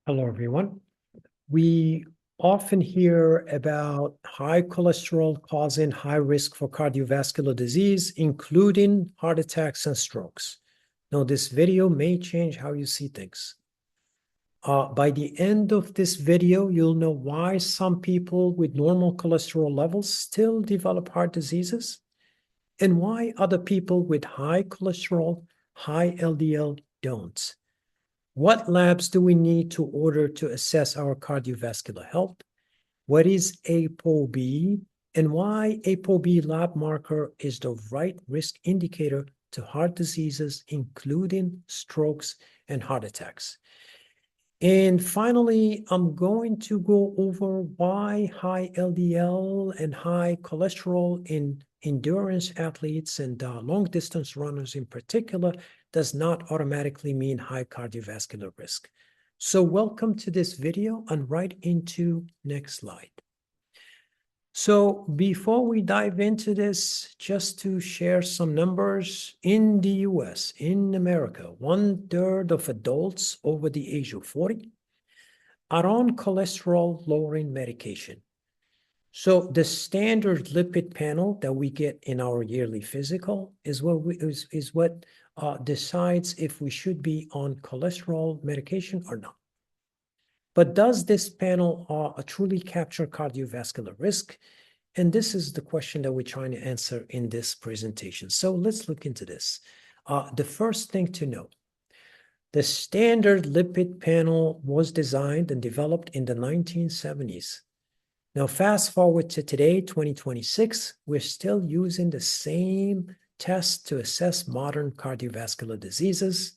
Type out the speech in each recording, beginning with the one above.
Hello, everyone. We often hear about high cholesterol causing high risk for cardiovascular disease, including heart attacks and strokes. Now, this video may change how you see things. By the end of this video, you'll know why some people with normal cholesterol levels still develop heart diseases and why other people with high cholesterol, high LDL don't. What labs do we need to order to assess our cardiovascular health? What is ApoB and why ApoB lab marker is the right risk indicator to heart diseases, including strokes and heart attacks? And finally, I'm going to go over why high LDL and high cholesterol in endurance athletes and long-distance runners in particular does not automatically mean high cardiovascular risk. So welcome to this video and right into next slide. So before we dive into this, just to share some numbers, in the US, in America, 1/3 of adults over the age of 40 are on cholesterol-lowering medication. So the standard lipid panel that we get in our yearly physical is what decides if we should be on cholesterol medication or not. But does this panel truly capture cardiovascular risk? And this is the question that we're trying to answer in this presentation. So let's look into this. The first thing to note, the standard lipid panel was designed and developed in the 1970s. Now, fast forward to today, 2026, we're still using the same test to assess modern cardiovascular diseases.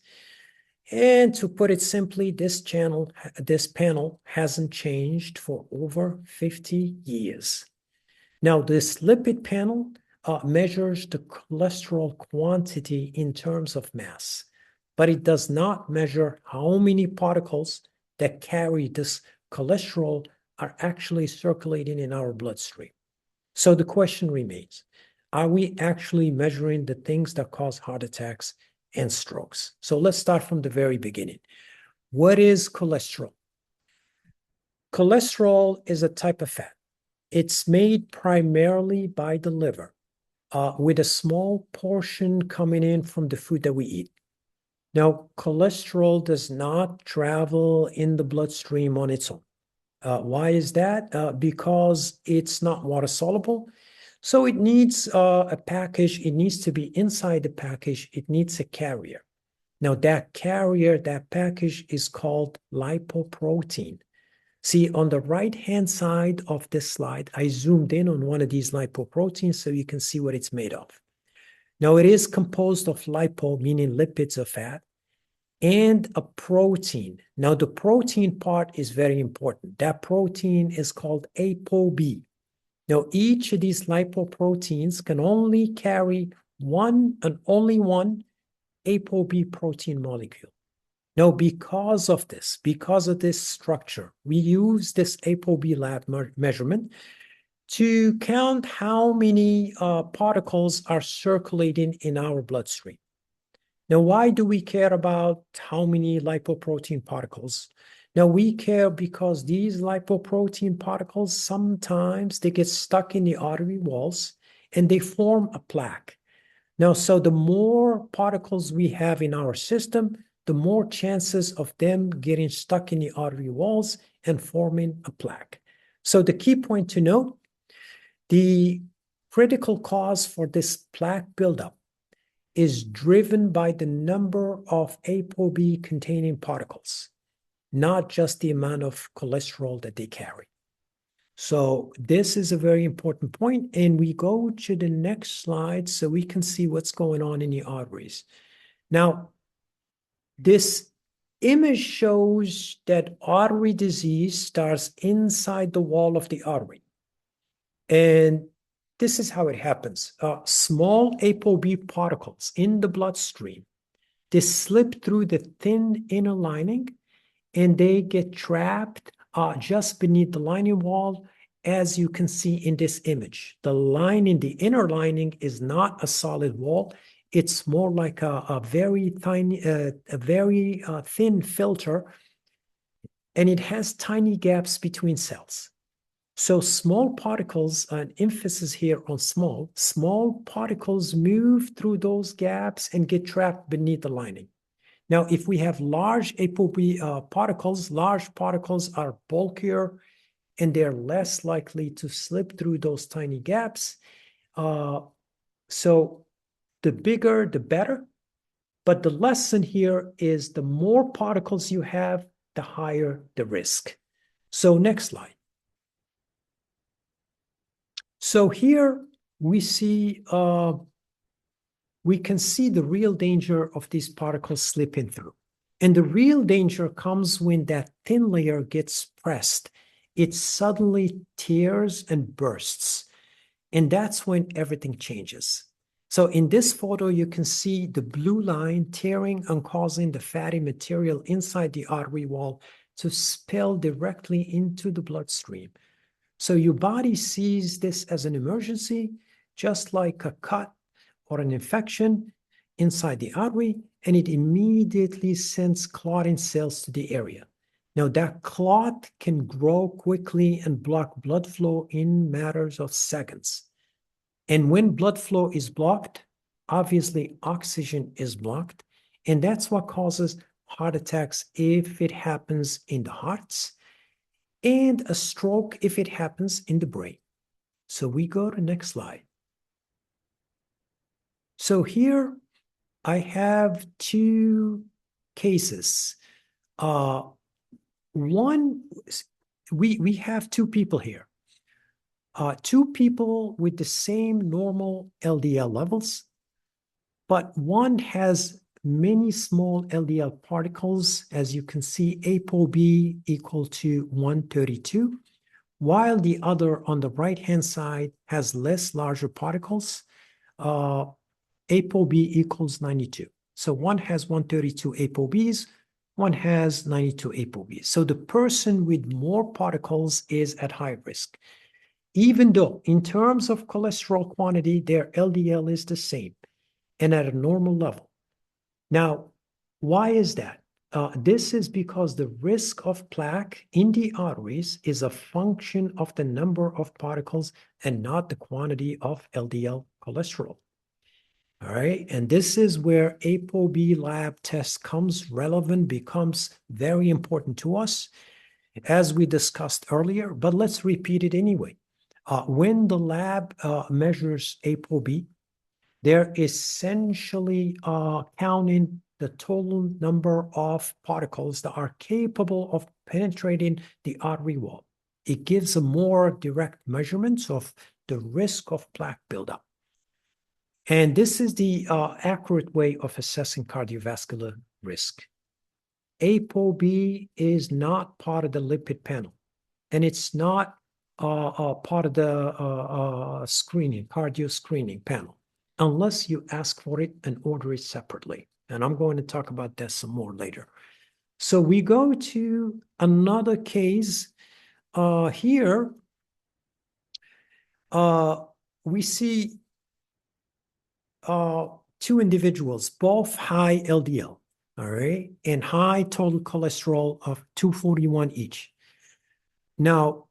And to put it simply, this panel hasn't changed for over 50 years. Now, this lipid panel measures the cholesterol quantity in terms of mass, but it does not measure how many particles that carry this cholesterol are actually circulating in our bloodstream. So the question remains, are we actually measuring the things that cause heart attacks and strokes? So let's start from the very beginning. What is cholesterol? Cholesterol is a type of fat. It's made primarily by the liver, with a small portion coming in from the food that we eat. Now, cholesterol does not travel in the bloodstream on its own. Why is that? Because it's not water soluble. So it needs a package. It needs to be inside the package. It needs a carrier. Now that carrier, that package is called lipoprotein. See, on the right-hand side of this slide, I zoomed in on one of these lipoproteins so you can see what it's made of. Now it is composed of lipo, meaning lipids of fat, and a protein. Now the protein part is very important. That protein is called ApoB. Now, each of these lipoproteins can only carry one and only one ApoB protein molecule. Now, because of this structure, we use this ApoB lab measurement to count how many particles are circulating in our bloodstream. Now, why do we care about how many lipoprotein particles? Now, we care because these lipoprotein particles, sometimes they get stuck in the artery walls and they form a plaque. Now, so the more particles we have in our system, the more chances of them getting stuck in the artery walls and forming a plaque. So the key point to note, the critical cause for this plaque buildup is driven by the number of ApoB containing particles, not just the amount of cholesterol that they carry. So this is a very important point, and we go to the next slide so we can see what's going on in the arteries. Now, this image shows that artery disease starts inside the wall of the artery. And this is how it happens. Small ApoB particles in the bloodstream, they slip through the thin inner lining and they get trapped just beneath the lining wall, as you can see in this image. The lining, the inner lining, is not a solid wall. It's more like a very thin filter and it has tiny gaps between cells. So small particles, an emphasis here on small particles move through those gaps and get trapped beneath the lining. Now, if we have large ApoB particles, large particles are bulkier and they're less likely to slip through those tiny gaps. So the bigger, the better. But the lesson here is the more particles you have, the higher the risk. So next slide. So here we see, we can see the real danger of these particles slipping through. And the real danger comes when that thin layer gets pressed. It suddenly tears and bursts. And that's when everything changes. So in this photo, you can see the blue line tearing and causing the fatty material inside the artery wall to spill directly into the bloodstream. So your body sees this as an emergency, just like a cut or an infection inside the artery, and it immediately sends clotting cells to the area. Now, that clot can grow quickly and block blood flow in matters of seconds. And when blood flow is blocked, obviously oxygen is blocked, and that's what causes heart attacks if it happens in the hearts, and a stroke if it happens in the brain. So we go to the next slide. So here I have two cases. One, we have two people here. Two people with the same normal LDL levels, but one has many small LDL particles, as you can see, ApoB equal to 132, while the other on the right-hand side has less larger particles, ApoB equals 92. So one has 132 ApoBs, one has 92 ApoBs. So the person with more particles is at high risk, even though in terms of cholesterol quantity, their LDL is the same and at a normal level. Now, why is that? This is because the risk of plaque in the arteries is a function of the number of particles and not the quantity of LDL cholesterol. All right, and this is where ApoB lab test becomes very important to us, as we discussed earlier, but let's repeat it anyway. When the lab measures ApoB, they're essentially counting the total number of particles that are capable of penetrating the artery wall. It gives a more direct measurement of the risk of plaque buildup. And this is the accurate way of assessing cardiovascular risk. ApoB is not part of the lipid panel, and it's not part of the screening, cardio screening panel, unless you ask for it and order it separately. And I'm going to talk about that some more later. So we go to another case. Here, we see two individuals, both high LDL, all right, and high total cholesterol of 241 each. Now,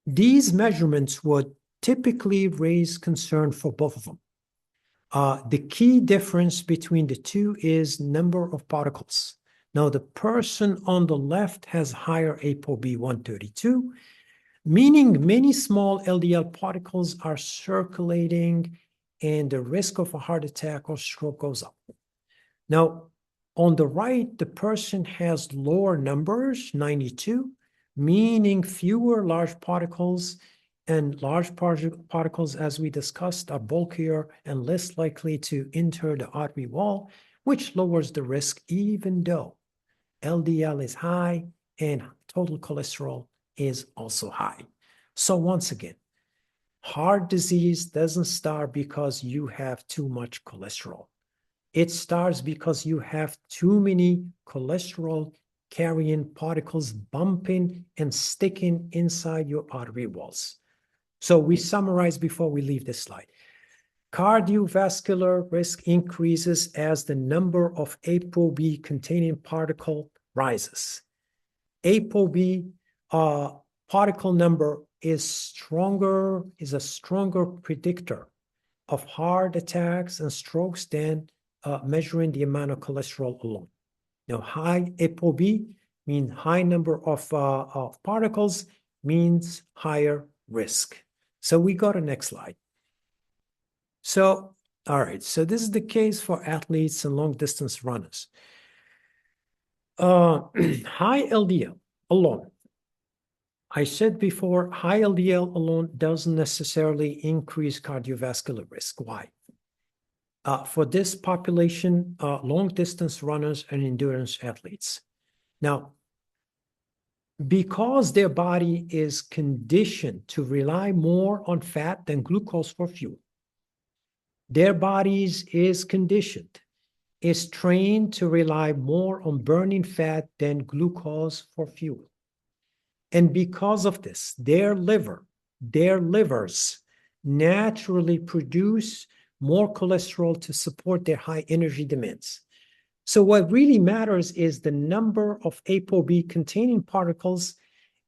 these measurements would typically raise concern for both of them. The key difference between the two is number of particles. Now, the person on the left has higher ApoB 132, meaning many small LDL particles are circulating and the risk of a heart attack or stroke goes up. Now, on the right, the person has lower numbers, 92, meaning fewer large particles, and large particles, as we discussed, are bulkier and less likely to enter the artery wall, which lowers the risk even though LDL is high and total cholesterol is also high. So once again, heart disease doesn't start because you have too much cholesterol. It starts because you have too many cholesterol-carrying particles bumping and sticking inside your artery walls. So we summarize before we leave this slide. Cardiovascular risk increases as the number of ApoB-containing particle rises. ApoB particle number is a stronger predictor of heart attacks and strokes than measuring the amount of cholesterol alone. Now, high ApoB means high number of particles means higher risk. So we go to next slide. So, all right, so this is the case for athletes and long distance runners. High LDL alone. I said before, high LDL alone doesn't necessarily increase cardiovascular risk. Why? For this population, long distance runners and endurance athletes. Now, because their body is conditioned to rely more on fat than glucose for fuel, their bodies is conditioned, is trained to rely more on burning fat than glucose for fuel. And because of this, their livers naturally produce more cholesterol to support their high energy demands. So what really matters is the number of ApoB containing particles.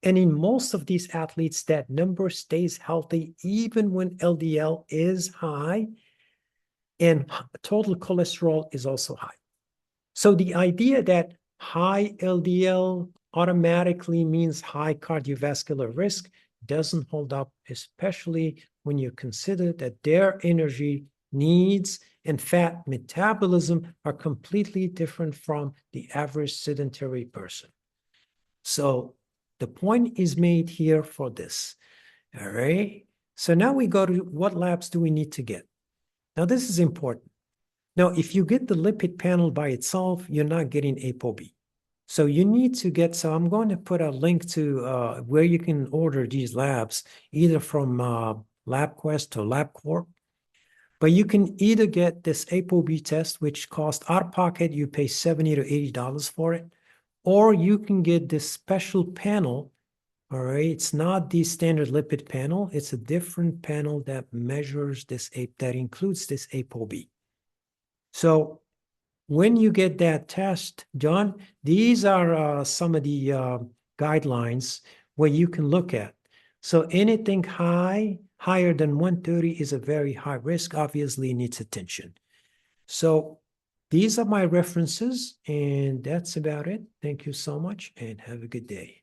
And in most of these athletes, that number stays healthy even when LDL is high and total cholesterol is also high. So the idea that high LDL automatically means high cardiovascular risk doesn't hold up, especially when you consider that their energy needs and fat metabolism are completely different from the average sedentary person. So the point is made here for this. All right. So now we go to what labs do we need to get? Now this is important. Now, if you get the lipid panel by itself, you're not getting ApoB. So you need to get, so I'm going to put a link to where you can order these labs, either from LabQuest or LabCorp. But you can either get this ApoB test, which costs out of pocket, you pay $70 to $80 for it, or you can get this special panel. All right, it's not the standard lipid panel. It's a different panel that measures this, that includes this ApoB. So when you get that test done, these are some of the guidelines where you can look at. So anything higher than 130 is a very high risk, obviously needs attention. So these are my references, and that's about it. Thank you so much, and have a good day.